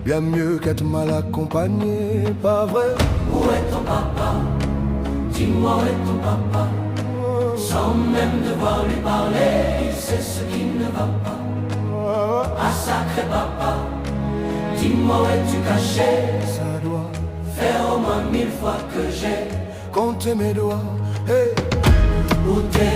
bien mieux qu'être mal accompagné, pas vrai? Où est ton papa? Dis-moi où est ton papa? Sans même devoir lui parler, il sait ce qui ne va pas. Ah sacré papa, dis-moi où es-tu caché? Ça doit faire au moins 1000 fois que j'ai compter mes doigts. Hey. Où t'es